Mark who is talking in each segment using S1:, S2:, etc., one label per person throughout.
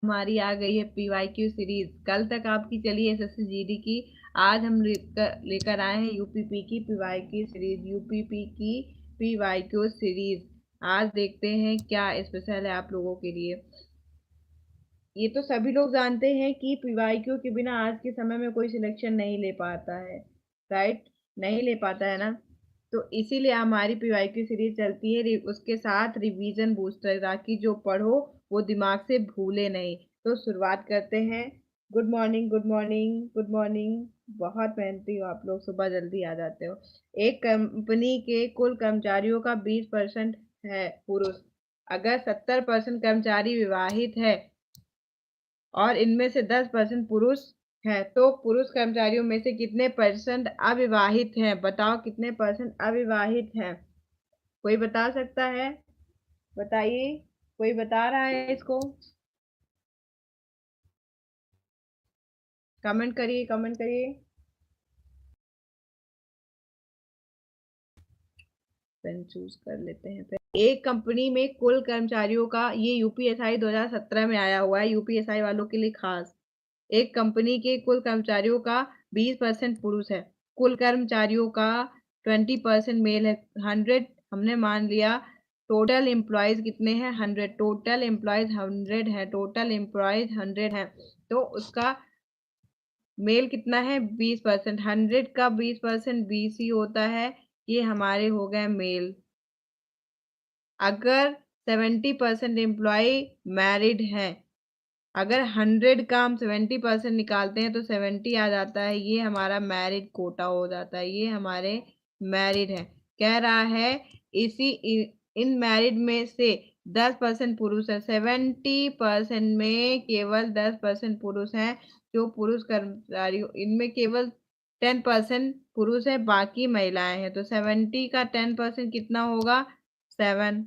S1: हमारी आ गई है पीवाईक्यू सीरीज। कल तक आपकी चली एसएससी जीडी की। आज हम लेकर आए हैं यूपीपी की पीवाईक्यू सीरीज। यूपीपी की पीवाईक्यू सीरीज आज देखते हैं क्या स्पेशल है आप लोगों के लिए। ये तो सभी लोग जानते हैं कि पीवाईक्यू के बिना आज के समय में कोई सिलेक्शन नहीं ले पाता है। राइट, नहीं ले पाता है ना। तो इसीलिए हमारी पीवाईक्यू सीरीज चलती है, उसके साथ रिवीजन बूस्टर, ताकि जो पढ़ो वो दिमाग से भूले नहीं। तो शुरुआत करते हैं। Good morning, good morning, good morning. बहुत मेहनती हो आप लोग, सुबह जल्दी आ जाते हो। एक कंपनी के कुल कर्मचारियों का 20% है पुरुष। अगर 70% कर्मचारी विवाहित है और इनमें से 10% पुरुष है, तो पुरुष कर्मचारियों में से कितने परसेंट अविवाहित हैं? बताओ कितने परसेंट अविवाहित हैं? कोई बता सकता है? बताइए, कोई बता रहा है इसको? कमेंट करिए, कमेंट करिए। पेन चूज कर लेते हैं फिर। एक कंपनी में कुल कर्मचारियों का, ये यूपीएसआई 2017 में आया हुआ है, यूपीएसआई वालों के लिए खास। एक कंपनी के कुल कर्मचारियों का 20% पुरुष है। कुल कर्मचारियों का 20% मेल है। 100 हमने मान लिया। टोटल एम्प्लॉयज कितने हैं? 100। टोटल एम्प्लॉयज 100 है। टोटल एम्प्लॉयज 100 है। तो उसका मेल कितना है? 20%। 100 का 20% 20 ही होता है। ये हमारे हो गए मेल। अगर 70% एम्प्लॉय मैरिड है, अगर 100 का हम 70% निकालते हैं तो 70 आ जाता है। ये हमारा मैरिड कोटा हो जाता है। ये हमारे मैरिड है। कह रहा है इन मैरिड में से 10% पुरुष है। 70% में केवल 10% पुरुष हैं। जो पुरुष कर्मचारी, इनमें केवल 10% पुरुष है, बाकी महिलाएं हैं। तो 70 का 10% कितना होगा? 7।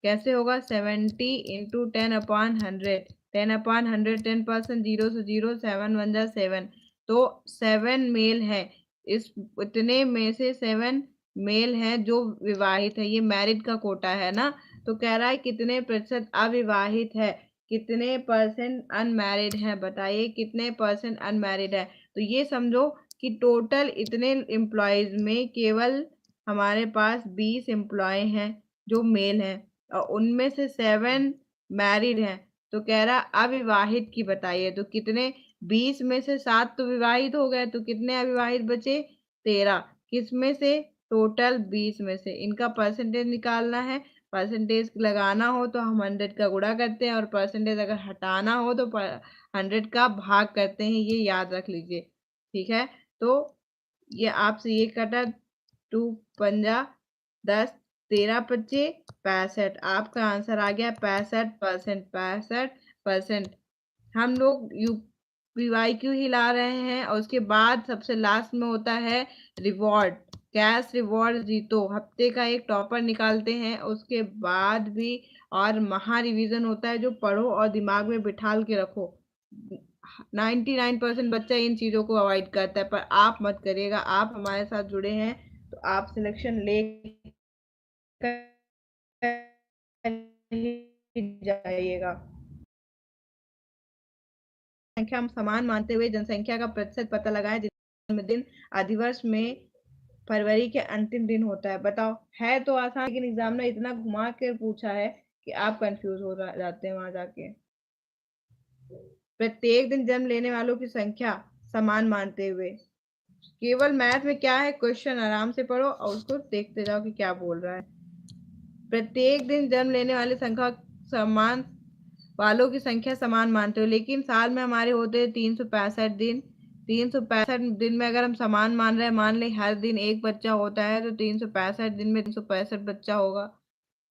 S1: कैसे होगा? 70 इंटू 10/100। 10/100, 10%, 0 से 0, 7 1 जा 7। तो 7 मेल है। इस इतने में से 7 मेल है जो विवाहित है। ये मैरिड का कोटा है ना। तो कह रहा है कितने प्रतिशत अविवाहित है, कितने परसेंट अनमैरिड है? बताइए कितने परसेंट अनमैरिड है। तो ये समझो कि टोटल इतने एम्प्लॉयज में केवल हमारे पास 20 एम्प्लॉय हैं जो मेल हैं, और उनमें से 7 मैरिड हैं। तो कह रहा अविवाहित की बताइए। तो कितने? 20 में से 7 तो विवाहित हो गए, तो कितने अविवाहित बचे? 13। किस में से? टोटल 20 में से। इनका परसेंटेज निकालना है। परसेंटेज लगाना हो तो हम 100 का गुणा करते हैं, और परसेंटेज अगर हटाना हो तो 100 का भाग करते हैं। ये याद रख लीजिए, ठीक है। तो ये आपसे ये कटा, 2 पंजा 10, 13 पच्चे 65। आपका आंसर आ गया 65%। 65%। हम लोग पीवाईक्यू ही ला रहे हैं, और उसके बाद सबसे लास्ट में होता है रिवॉर्ड। कैश रिवॉर्ड जीतो। हफ्ते का एक टॉपर निकालते हैं, उसके बाद भी और महा रिवीजन होता है, जो पढ़ो और दिमाग में बिठाल के रखो। 99% बच्चा इन चीजों को अवॉइड करता है, पर आप मत करिएगा। आप हमारे साथ जुड़े हैं तो आप सिलेक्शन ले जाइएगा। संख्या हम समान मानते हुए जनसंख्या का प्रतिशत पता लगाएं। जन्मदिन अधिवर्ष में फरवरी के अंतिम दिन होता है। बताओ, है तो आसान, लेकिन एग्जाम ने इतना घुमा कर पूछा है कि आप कंफ्यूज हो जाते हैं वहां जाके। प्रत्येक दिन जन्म लेने वालों की संख्या समान मानते हुए। केवल मैथ में क्या है, क्वेश्चन आराम से पढ़ो और उसको देखते जाओ कि क्या बोल रहा है। प्रत्येक दिन जन्म लेने वाली संख्या समान वालों की संख्या समान मानते हो, लेकिन साल में हमारे होते हैं 365 दिन। 365 दिन में अगर हम समान मान रहे हैं, मान ले हर दिन एक बच्चा होता है, तो 365 दिन में 365 बच्चा होगा।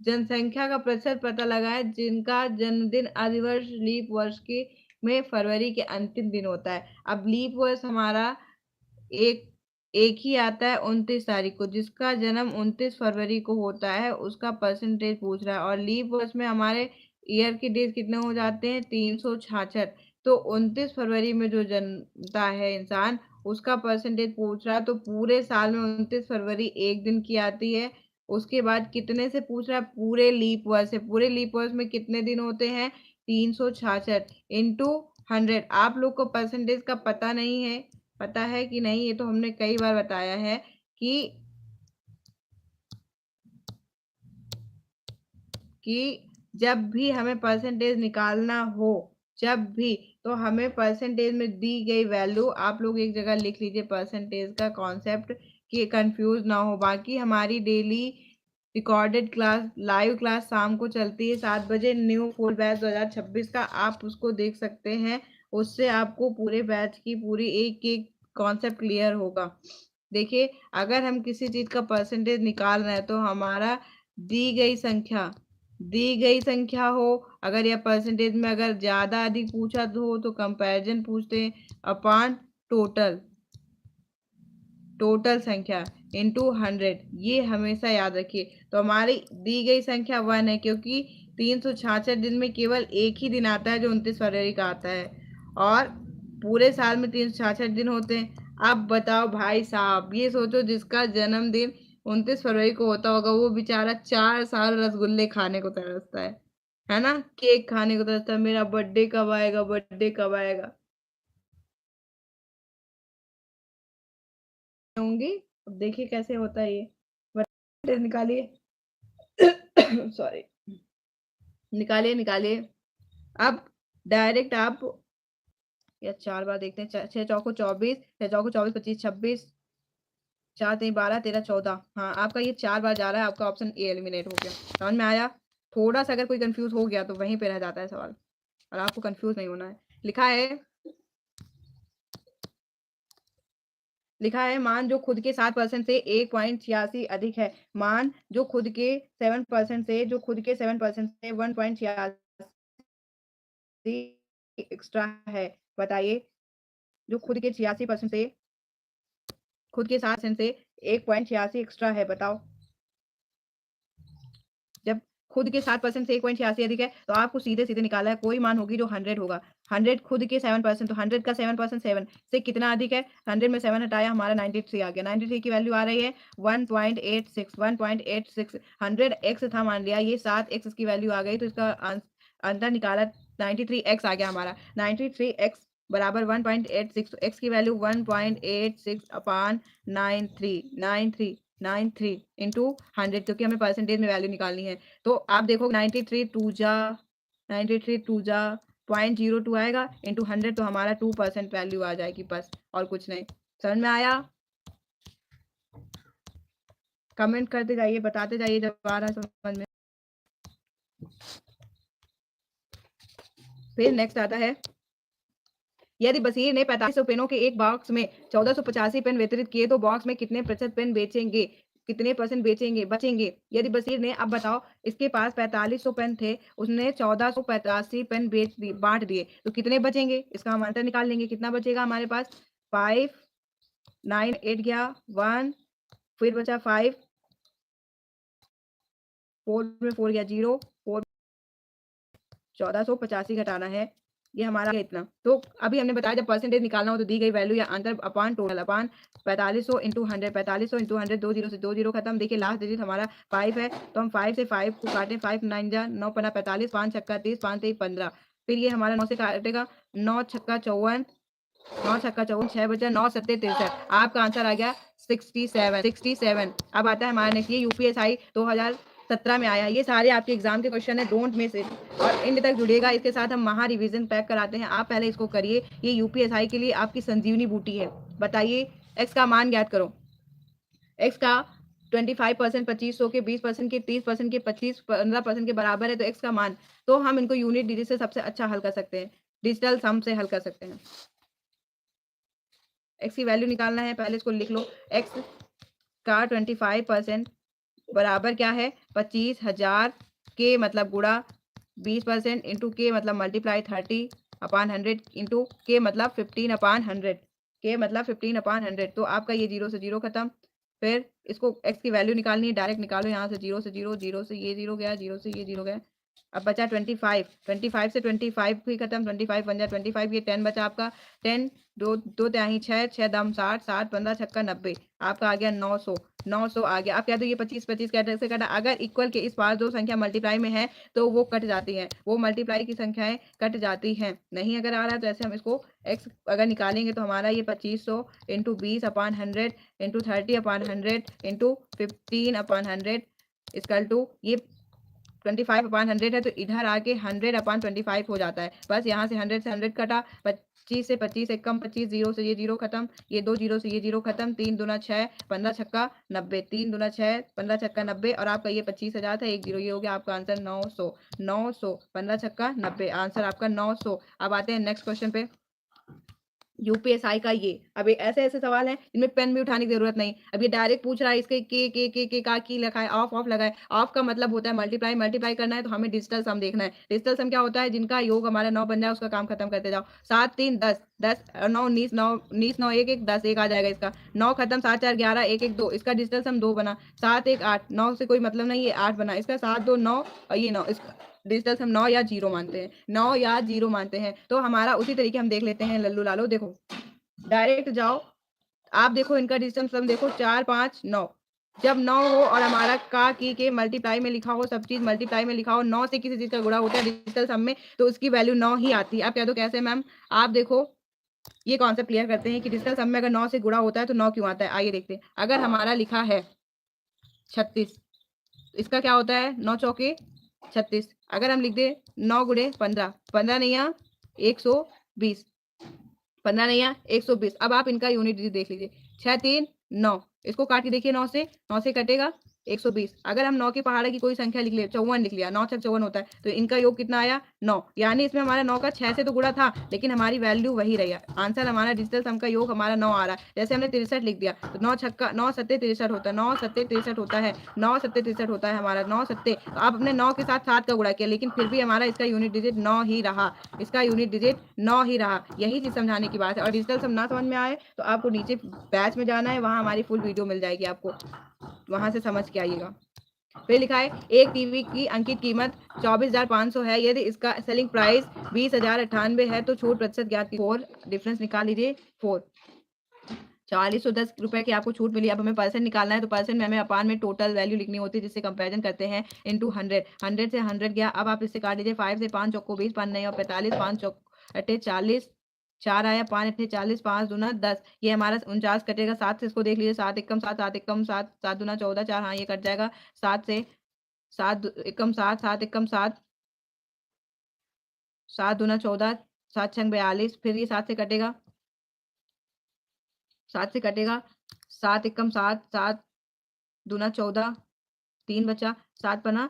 S1: जनसंख्या का प्रतिशत पता लगाएं जिनका जन्मदिन अधिवर्ष लीप वर्ष के में फरवरी के अंतिम दिन होता है। अब लीप वर्ष हमारा एक एक ही आता है 29 तारीख को। जिसका जन्म 29 फरवरी को होता है उसका परसेंटेज पूछ रहा है, और लीप वर्ष में हमारे ईयर के डेज कितने हो जाते हैं? 366। तो 29 फरवरी में जो जन्मता है इंसान, उसका परसेंटेज पूछ रहा है। तो पूरे साल में 29 फरवरी एक दिन की आती है। उसके बाद कितने से पूछ रहा है? पूरे लीप वर्ष से। पूरे लीप वर्ष में कितने दिन होते हैं? 366 इंटू 100। आप लोग को परसेंटेज का पता नहीं है, पता है कि नहीं ये तो हमने कई बार बताया है कि जब भी हमें परसेंटेज निकालना हो, जब भी, तो हमें परसेंटेज में दी गई वैल्यू आप लोग एक जगह लिख लीजिए परसेंटेज का कॉन्सेप्ट, कि कंफ्यूज ना हो। बाकी हमारी daily recorded class, live class शाम को चलती है 7 बजे, न्यू फुल बैच 2026 का, आप उसको देख सकते हैं। उससे आपको पूरे बैच की पूरी एक एक कॉन्सेप्ट क्लियर होगा। देखिए, अगर हम किसी चीज का परसेंटेज निकाल रहे हैं तो हमारा दी गई संख्या हो, अगर यह परसेंटेज में अगर ज्यादा अधिक पूछा हो तो कंपैरिजन पूछते हैं, अपॉन टोटल टोटल संख्या इंटू 100, ये हमेशा याद रखिए। तो हमारी दी गई संख्या 1 है, क्योंकि 366 दिन में केवल एक ही दिन आता है जो 29 फरवरी का आता है, और पूरे साल में 366 दिन होते हैं। अब बताओ भाई साहब, ये सोचो जिसका जन्मदिन 29 फरवरी को होता होगा, वो बेचारा 4 साल रसगुल्ले खाने को तरसता है ना, केक खाने को तरसता है, मेरा बर्थडे कब आएगा, बर्थडे कब आएगा। होंगी, अब देखिए कैसे होता है ये, बर्थडे निकालिए। सॉरी, निकालिए निकालिए। अब डायरेक्ट आप, या 4 बार देखते हैं, 6 चौको 24, 6 चौको 24, 25, 26, 4 3 12 13 14। हाँ, आपका ये 4 बार जा रहा है, आपका ऑप्शन ए एलिमिनेट हो गया। समझ में आया? थोड़ा सा अगर कोई कंफ्यूज हो गया तो वहीं पे रह जाता है सवाल, और आपको कंफ्यूज नहीं होना है। लिखा है मान जो खुद के 7% से 1.86 अधिक है, मान जो खुद के 7% से, जो खुद के 7% से 1.86 एक्स्ट्रा है। बताइए, जो खुद के 86% से, खुद के 7% से 1.86 एक्स्ट्रा है, बताओ। जब खुद के 7% से 1.86 अधिक है तो आपको सीधे सीधे निकाला है, कोई मान होगी जो 100 होगा। 100 खुद के 7%, तो 100 का 7% 7 से कितना अधिक है, 100 में 7 हटाया, हमारा 93 आ गया। 93 की वैल्यू आ रही है 1.86, 1.86। 100 एक्स था मान लिया, ये 7 एक्स की वैल्यू आ गई, तो इसका अंतर निकाला, 93 एक्स आ गया हमारा। 93 एक्स बराबर 1.86, तो एक्स की वैल्यू 1.86 अपान 93 इंटू 100, क्योंकि हमें परसेंटेज में वैल्यू निकालनी है। तो आप देखो 93 टू जा 0.02 आएगा, इंटू 100, तो हमारा 2% वैल्यू आ जाएगी, बस और कुछ नहीं। समझ में आया? कमेंट करते जाइए, बताते जाइए जब आ रहा है समझ में। फिर नेक्स्ट आता है, यदि बशीर ने 4500 पेनों के एक बॉक्स में 1485 पेन वितरित किए तो बॉक्स में कितने प्रतिशत पेन बेचेंगे, कितने परसेंट बचेंगे। यदि बशीर ने, अब बताओ, इसके पास 4500 पेन थे, उसने 1485 पेन बांट दिए, तो कितने बचेंगे, इसका हम आंसर निकाल लेंगे। कितना बचेगा हमारे पास, 5 9 8 गया 1, फिर बचा 5, 4 में 4 गया 0, 4, 1485 घटाना है, ये हमारा इतना। तो अभी हमने बताया जब परसेंटेज निकालना हो तो दी गई वैल्यू या आंसर अपान टोटल, अपान 4500 इंटू 100, 4500 इंटू 100, 2 जीरो से 2 जीरो खत्म। देखिए लास्ट डिजिट हमारा 5 है, तो हम 5 से 5 को काटें, 5 9 जा 9 पना 45, 5 छक्का 30, 5 3 15, फिर ये हमारा 9 से काटेगा, 9 छक्का 54, 9 छक्का 54, 6 बचा, 9 सत्ते 63, आपका आंसर आ गया 67। अब आता है हमारा नेक्स्ट, ये यूपीएसआई 2017 में आया है। ये सारे आपके एग्जाम के क्वेश्चन है, डोंट मिस इट, और एंड तक जुड़िएगा। इसके साथ हम महा रिवीजन पैक कराते हैं, आप पहले इसको करिए, ये यूपीएसआई के लिए आपकी संजीवनी बूटी है। बताइए, एक्स का मान ज्ञात करो। एक्स का 25% 2500 के, 20% के, 30% के, 15% के बराबर है, तो एक्स का मान, तो हम इनको यूनिट डिजिट से सबसे अच्छा हल कर सकते हैं, डिजिटल सम से हल कर सकते हैं। एक्स की वैल्यू निकालना है, पहले इसको लिख लो। एक्स का 25% बराबर क्या है, 25,000 के मतलब गुड़ा 20% इंटू के मतलब मल्टीप्लाई 30 अपान 100 इंटू के मतलब 15 अपान 100, के मतलब 15 अपान 100। तो आपका ये 0 से 0 खत्म। फिर इसको एक्स की वैल्यू निकालनी है, डायरेक्ट निकालो यहाँ से, 0 से 0, 0 से ये 0 गया, 0 से ये 0 गया, अब बचा 25, 25 से 25 भी खत्म, 25 बन जाए 25, ये 10 बचा आपका, 10 दो दो तिहाई 6, 6 दम 60, 60 15 छक्का 90, आपका आ गया 900, 900 आ गया। आप कह दो ये 25 25 कैसे से कटा, अगर इक्वल के इस पास दो संख्या मल्टीप्लाई में है तो वो कट जाती हैं, वो मल्टीप्लाई की संख्याएं कट जाती हैं। नहीं अगर आ रहा है तो ऐसे हम इसको एक्स अगर निकालेंगे तो हमारा ये 2500 into 20/100 into 30/100 into 15/100 equal to ये 25/100 है, तो इधर आके 100/25 हो जाता है। बस यहाँ से 100 से 100 कटा, 25 से 25 एक कम 25, 0 से ये 0 खत्म, ये 2 0 से ये 0 खत्म, 3 दूना 6, 15 छक्का 90, 3 दूना 6, 15 छक्का 90, और आपका ये 25,000 था, एक 0 ये हो गया आपका आंसर 900, 900 15 छक्का 90, आंसर आपका 900। अब आते हैं नेक्स्ट क्वेश्चन पे। यूपीएसआई का ये अब ये ऐसे ऐसे सवाल हैं जिनमें पेन भी उठाने की जरूरत नहीं। अब ये डायरेक्ट पूछ रहा है इसके के का की लिखा है, ऑफ ऑफ लगा है। ऑफ का मतलब होता है मल्टीप्लाई, मल्टीप्लाई करना है तो हमें डिजिटल सम देखना है। डिजिटल सम क्या होता है, जिनका योग हमारा 9 बन जाए उसका काम खत्म करते जाओ। 7 3 10, 10 9 19, 9 19 9 1 1 10 1 आ जाएगा इसका। 9 खत्म, 7 4 11 1 1 2, इसका डिजिटल सम 2 बना। 7 1 8, 9 से कोई मतलब नहीं, ये 8 बना इसका। 7 2 9 और ये 9, इसका डिजिटल सम 9 या 0 मानते हैं, 9 या 0 मानते हैं। तो हमारा उसी तरीके हम देख लेते हैं लल्लू लालो। देखो डायरेक्ट जाओ, आप देखो इनका डिजिटल सम देखो 4 5 9, जब 9 हो और हमारा का की के मल्टीप्लाई में लिखा हो, सब चीज मल्टीप्लाई में लिखा हो, 9 से किसी चीज का गुणा होता है डिजिटल सम में तो उसकी वैल्यू 9 ही आती है। आप कह दो कैसे मैम, आप देखो ये कॉन्सेप्ट क्लियर करते हैं कि डिजिटल सम में अगर 9 से गुणा होता है तो 9 क्यों आता है। आइए देखते हैं, अगर हमारा लिखा है 36, इसका क्या होता है 9 चौके 36, अगर हम लिख दे 9 गुणे 15, 15 नहीं 120, 15 नहीं 120। अब आप इनका यूनिट डिजिट देख लीजिए, 6 3 9, इसको काट के देखिए 9 से, 9 से कटेगा 120। अगर हम 9 के पहाड़े की कोई संख्या लिख ले, 54 लिख लिया, 9 6 54 होता है, तो इनका योग कितना आया 9, यानी इसमें हमारा 9 का 6 से तो गुणा था लेकिन हमारी वैल्यू वही रही। आंसर हमारा डिजिटल सम का योग हमारा 9 आ रहा है। जैसे हमने 63 लिख दिया तो 9 छक्का 9 सत्ते 63 होता है, 9 सत्ते 63 होता है, 9 सत्ते 63 होता है हमारा, 9 सत्ते। तो आप अपने 9 के साथ 7 का गुणा किया लेकिन फिर भी हमारा इसका यूनिट डिजिट 9 ही रहा, इसका यूनिट डिजिट 9 ही रहा। यही चीज समझाने की बात है। और डिजिटल सम ना समझ में आए तो आपको नीचे बैच में जाना है, वहां हमारी फुल वीडियो मिल जाएगी आपको, वहां से समझ के आइएगा। फिर लिखा है एक टीवी की अंकित कीमत 24,500 है, यदि इसका सेलिंग प्राइस 20,098 है तो छूट प्रतिशत ज्ञात। 4 डिफरेंस निकाल लीजिए, 4 4410 रुपए की आपको छूट मिली। अब हमें परसेंट निकालना है तो परसेंट में हमें अपान में टोटल वैल्यू लिखनी होती है जिससे कंपैरिजन करते हैं इनटू 100, 100 से 100 गया। अब आप इससे काट लीजिए, 5 से 5 चौको 20, 5 नहीं और 45, 5 चौक अट्ठे 40, 4 आया, 5 अट्ठे 40, 5 दूना 10, ये हमारा 49 कटेगा। 7 से इसको देख लीजिए, 7 एकम 7, 7 एकम 7, 7 दूना 14, 4 हाँ ये कट जाएगा। 7 से 7 एकम 7, 7 एकम 7, 7 दूना 14, 7 छंग 42, फिर ये 7 से कटेगा, 7 से कटेगा, 7 एकम 7, 7 दूना 14, 3 बचा, 7 पना